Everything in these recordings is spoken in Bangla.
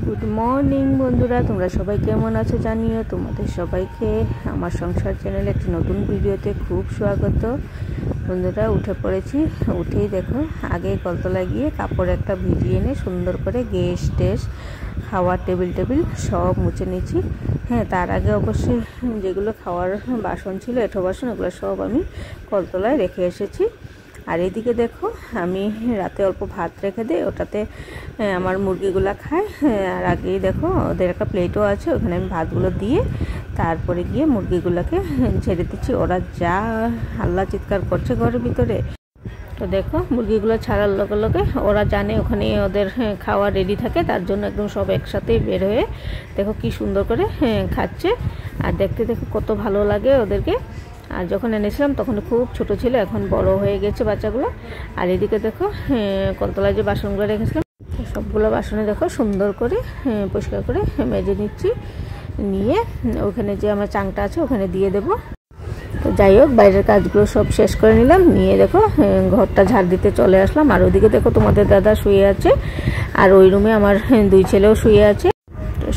গুড মর্নিং বন্ধুরা, তোমরা সবাই কেমন আছো জানিও। তোমাদের সবাইকে আমার সংসার চ্যানেলে একটি নতুন ভিডিওতে খুব স্বাগত। বন্ধুরা, উঠে পড়েছি। উঠেই দেখো, আগে কলতলায় গিয়ে কাপড় একটা ভিজিয়ে এনে সুন্দর করে গ্যাস টেস খাওয়ার টেবিল সব মুছে নিয়েছি। হ্যাঁ, তার আগে অবশ্যই যেগুলো খাওয়ার বাসন ছিল, এঁঠো বাসন, ওগুলো সব আমি কলতলায় রেখে এসেছি। আর এদিকে দেখো, আমি রাতে অল্প ভাত রেখে দিই, ওটাতে আমার মুরগিগুলো খায়। আর আগেই দেখো, ওদের একটা প্লেটও আছে, ওখানে আমি ভাতগুলো দিয়ে তারপরে গিয়ে মুরগিগুলোকে ছেড়ে দিচ্ছি। ওরা যা হাল্লা চিৎকার করছে ঘরের ভিতরে। তো দেখো, মুরগিগুলো ছাড়ার লগে লগে ওরা জানে ওখানে ওদের খাওয়া রেডি থাকে, তার জন্য একদম সব একসাথেই বের হয়ে দেখো কি সুন্দর করে খাচ্ছে। আর দেখতে দেখো কত ভালো লাগে ওদেরকে। আর যখন এনেছিলাম তখন খুব ছোট ছিল, এখন বড় হয়ে গেছে বাচ্চাগুলো। আর এদিকে দেখো, কলতলায় যে বাসনগুলো রেখেছিলাম সবগুলো বাসনে দেখো সুন্দর করে পরিষ্কার করে মেজে নিচ্ছি। নিয়ে ওখানে যে আমার চাংটা আছে ওখানে দিয়ে দেবো। তো যাই হোক, বাইরের কাজগুলো সব শেষ করে নিলাম। নিয়ে দেখো ঘরটা ঝাড় দিতে চলে আসলাম। আর ওদিকে দেখো তোমাদের দাদা শুয়ে আছে, আর ওই রুমে আমার দুই ছেলেও শুয়ে আছে।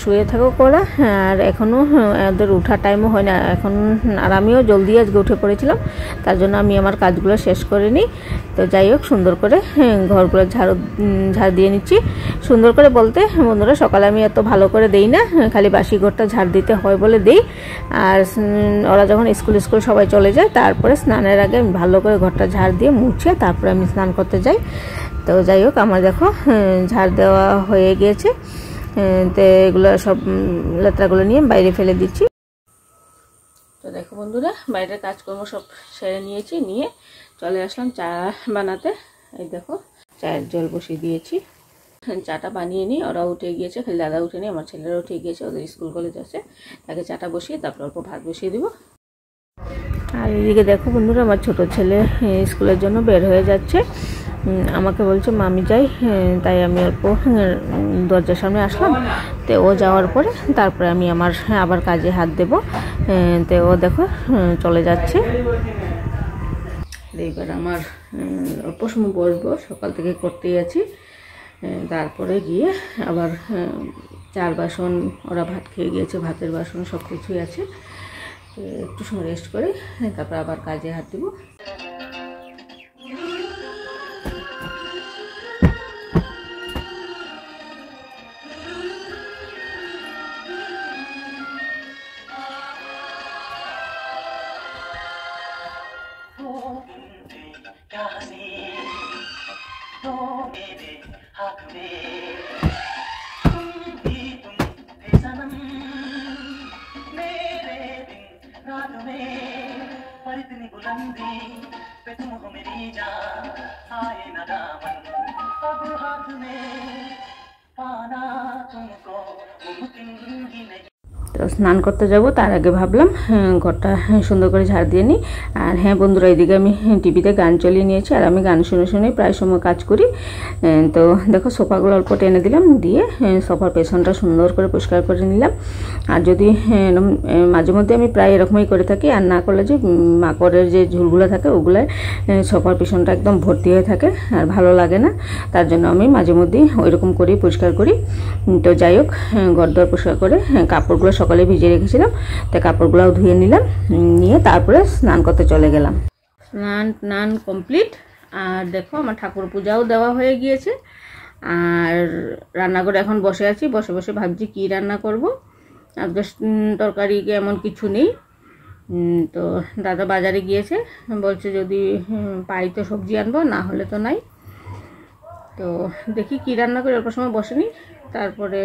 শুয়ে থাকো ওরা। আর এখনও ওদের ওঠার টাইমও হয় না এখন। আর আমিও জলদি আজকে উঠে পড়েছিলাম, তার জন্য আমি আমার কাজগুলো শেষ করে নিই। তো যাই হোক, সুন্দর করে ঘরগুলো ঝাড় দিয়ে নিচ্ছি। সুন্দর করে বলতে বন্ধুরা, সকালে আমি এত ভালো করে দেই না, খালি বাসি ঘরটা ঝাড় দিতে হয় বলে দেই। আর ওরা যখন স্কুল সবাই চলে যায়, তারপরে স্নানের আগে আমি ভালো করে ঘরটা ঝাড় দিয়ে মুছে তারপরে আমি স্নান করতে যাই। তো যাই হোক, আমার দেখো ঝাড় দেওয়া হয়ে গিয়েছে। তো এগুলো সব লেত্রাগুলো নিয়ে বাইরে ফেলে দিচ্ছি। তো দেখো বন্ধুরা, বাইরের কাজকর্ম সব সেরে নিয়েছি, নিয়ে চলে আসলাম চা বানাতে। এই দেখো, চায়ের জল বসিয়ে দিয়েছি। চাটা বানিয়ে নিই। ওরা উঠে গিয়েছে, খালি দাদা উঠে নিই, আমার ছেলেরা উঠে গিয়েছে, ওদের স্কুল কলেজ আছে। তাকে চাটা বসিয়ে তারপর অল্প ভাত বসিয়ে দিব। আর এদিকে দেখো বন্ধুরা, আমার ছোট ছেলে স্কুলের জন্য বের হয়ে যাচ্ছে। আমাকে বলছে মামি যাই, তাই আমি অল্প দরজার সামনে আসলাম। তো ও যাওয়ার পরে তারপরে আমি আমার আবার কাজে হাত দেব। তো ও দেখো চলে যাচ্ছে। এইবার আমার অল্প সময় বসবো, সকাল থেকে করতেই আছি। তারপরে গিয়ে আবার চার বাসন, ওরা ভাত খেয়ে গিয়েছে, ভাতের বাসন সব কিছুই আছে। একটু সময় রেস্ট করে তারপর আবার কাজে হাত দেবো। इतनी बुलंदी पे तुम हो मेरी जान, आए न दामन अब हाथ में, पाना तुमको मुमकिन ही नहीं। তো স্নান করতে যাব, তার আগে ভাবলাম ঘরটা সুন্দর করে ঝাড় দিয়ে নিই। আর হ্যাঁ বন্ধুরা, এদিকে আমি টিভিতে গান চালিয়ে নিয়েছি, আর আমি গান শুনে শুনে প্রায় সময় কাজ করি। তো দেখো, সোফাগুলো অল্প টেনে দিলাম, দিয়ে সোফার পেছনটা সুন্দর করে পরিষ্কার করে নিলাম। আর যদি মাঝে মধ্যে আমি প্রায় এরকমই করে থাকি, আর না করলে যে মাকড়ের যে ঝুলগুলো থাকে ওগুলোয় সোফার পেছনটা একদম ভর্তি হয়ে থাকে, আর ভালো লাগে না। তার জন্য আমি মাঝে মধ্যেই ওইরকম করেই পরিষ্কার করি। তো যাই হোক, ঘর দর পরিষ্কার করে কাপড়গুলো সকালে ভিজে রেখেছিলাম, তাই কাপড়গুলোও ধুয়ে নিলাম। নিয়ে তারপরে স্নান করতে চলে গেলাম। স্নান কমপ্লিট। আর দেখো, আমার ঠাকুর পূজাও দেওয়া হয়ে গিয়েছে। আর রান্নাঘরে এখন বসে আছি, বসে বসে ভাবছি কি রান্না করব। আজকে তরকারি এমন কিছু নেই। তো দাদা বাজারে গিয়েছে, বলছে যদি পাই তো সবজি আনবো, না হলে তো নাই। তো দেখি কি রান্না করি, অল্প সময় বসে নিই, তারপরে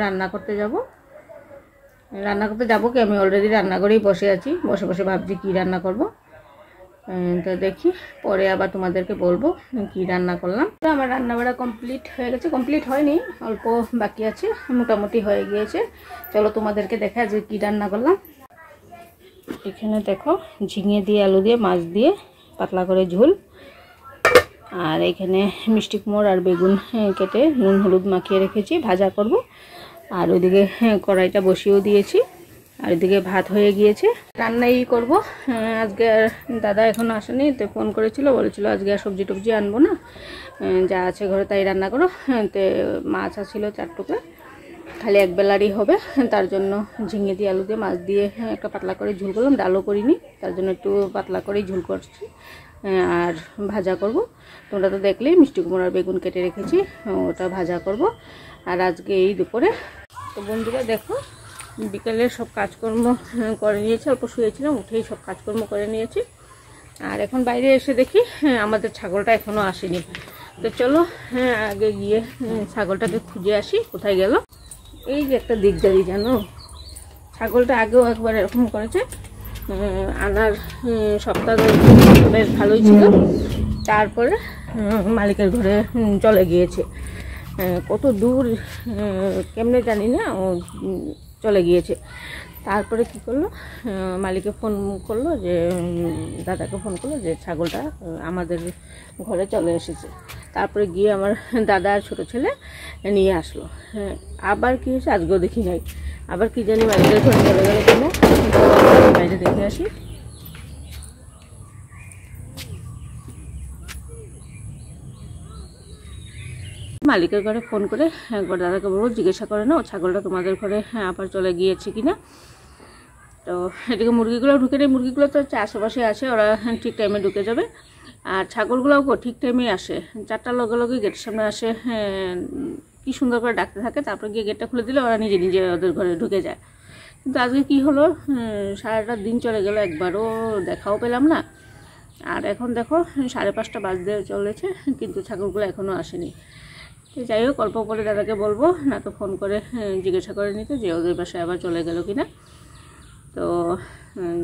রান্না করতে যাব কি আমি অলরেডি রান্নাঘরেই বসে আছি, বসে বসে ভাবছি কি রান্না করব। তো দেখি পরে আবার তোমাদেরকে বলবো কি রান্না করলাম। আমার রান্নাবাড়া কমপ্লিট হয়ে গেছে, কমপ্লিট হয়নি, অল্প বাকি আছে, মোটামুটি হয়ে গিয়েছে। চলো তোমাদেরকে দেখা যে কি রান্না করলাম। এখানে দেখো, ঝিঙে দিয়ে আলু দিয়ে মাছ দিয়ে পাতলা করে ঝোল। আর এখানে মিষ্টি কুমড় আর বেগুন কেটে নুন হলুদ মাখিয়ে রেখেছি, ভাজা করব। আর ওইদিকে কড়াইটা বসিয়েও দিয়েছি, আর এদিকে ভাত হয়ে গিয়েছে। রান্নাই করব আজকে। দাদা এখনো আসেনি, তো ফোন করেছিল, বলেছিল আজকে আর সবজি টবজি আনবো না, যা আছে ঘরে তাই রান্না করো। তো মাছ ছিল 4 টুকরা, খালি এক বেলারই হবে, তার জন্য ঝিঙে দিয়ে আলু দিয়ে মাছ দিয়ে একটা পাতলা করে ঝোল করলাম, ডালও করিনি, তার জন্য একটু পাতলা করেই ঝোল করছি। আর ভাজা করব, তোমরা তো দেখলেই মিষ্টি কুমড়ো আর বেগুন কেটে রেখেছি, ওটা ভাজা করব। আর আজকে এই দুপুরে তো বন্ধুরা দেখো বিকেলে সব কাজকর্ম করে নিয়েছি, অল্প শুয়েছিলাম, উঠেই সব কাজকর্ম করে নিয়েছি। আর এখন বাইরে এসে দেখি আমাদের ছাগলটা এখনও আসেনি। তো চলো আগে গিয়ে ছাগলটাকে খুঁজে আসি কোথায় গেল। এই যে একটা দিকদারি জানো, ছাগলটা আগেও একবার এরকম করেছে, আনার সপ্তাহ বেশ ভালোই ছিল, তারপরে মালিকের ঘরে চলে গিয়েছে। কত দূর কেমনে জানি না, ও চলে গিয়েছে। তারপরে কি করলো, মালিকে ফোন করলো, যে দাদাকে ফোন করলো যে ছাগলটা আমাদের ঘরে চলে এসেছে। তারপরে গিয়ে আমার দাদা আর ছোটো ছেলে নিয়ে আসলো। আবার কি হয়েছে আজকেও দেখি নাই, আবার কি জানি মালিকের ঘরে চলে গেলো কেন, বাইরে দেখে আসি। মালিকের ঘরে ফোন করে একবার দাদাকে বলবো জিজ্ঞাসা করে না ও ছাগলটা তোমাদের ঘরে আবার চলে গিয়েছে কিনা। তো এদিকে মুরগিগুলো ঢুকে নেই, মুরগিগুলো তো আশেপাশে আছে, ওরা ঠিক টাইমে ঢুকে যাবে। আর ছাগলগুলোও ঠিক টাইমে আসে, 4টার লগে লগে গেটের সামনে আসে, কি সুন্দর করে ডাকতে থাকে, তারপরে গিয়ে গেটটা খুলে দিলে ওরা নিজে নিজে ওদের ঘরে ঢুকে যায়। কিন্তু আজকে কি হলো, সারাটা দিন চলে গেল, একবারও দেখাও পেলাম না। আর এখন দেখো 5:30 বাজতে চলেছে, কিন্তু ছাগলগুলো এখনও আসেনি। যাই হোক অল্প পরে দাদাকে বলবো, না তো ফোন করে জিজ্ঞাসা করে নিতে যে ওদের বাসায় আবার চলে গেল কিনা। তো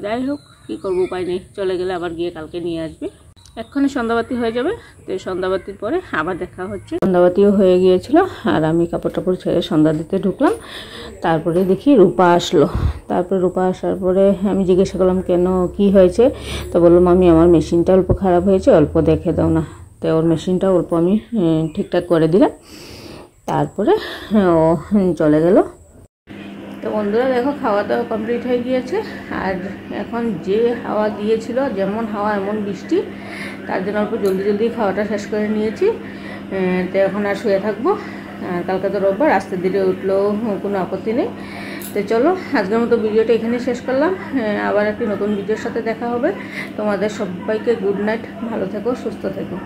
যাই হোক কী করবো, উপায় নেই, চলে গেলে আবার গিয়ে কালকে নিয়ে আসবে। এক্ষুনি সন্ধ্যাবাতি হয়ে যাবে, তো সন্ধ্যাবাতির পরে আবার দেখা হচ্ছে। সন্ধ্যাবাতিও হয়ে গিয়েছিল, আর আমি কাপড় টাপড় ছেড়ে সন্ধ্যা দিতে ঢুকলাম। তারপরে দেখি রূপা আসলো। তারপরে রূপা আসার পরে আমি জিজ্ঞাসা করলাম কেন, কি হয়েছে। তো বললাম আমি আমার মেশিনটা অল্প খারাপ হয়েছে, অল্প দেখে দাও না। তো ওর মেশিনটা অল্প আমি ঠিকঠাক করে দিলাম, তারপরে ও চলে গেল। তো বন্ধুরা দেখো খাওয়া দাওয়া কমপ্লিট হয়ে গিয়েছে। আর এখন যে হাওয়া দিয়েছিল, যেমন হাওয়া এমন বৃষ্টি, তার জন্য অল্প জলদি জলদি খাওয়াটা শেষ করে নিয়েছি। তো এখন আর শুয়ে থাকবো, কালকে তো রোববার, আসতে দেরি উঠলেও কোনো আপত্তি নেই। তো চলো আজকের মতো ভিডিওটা এখানে শেষ করলাম, আবার একটি নতুন ভিডিওর সাথে দেখা হবে। তোমাদের সবাইকে গুড নাইট, ভালো থেকো, সুস্থ থেকো।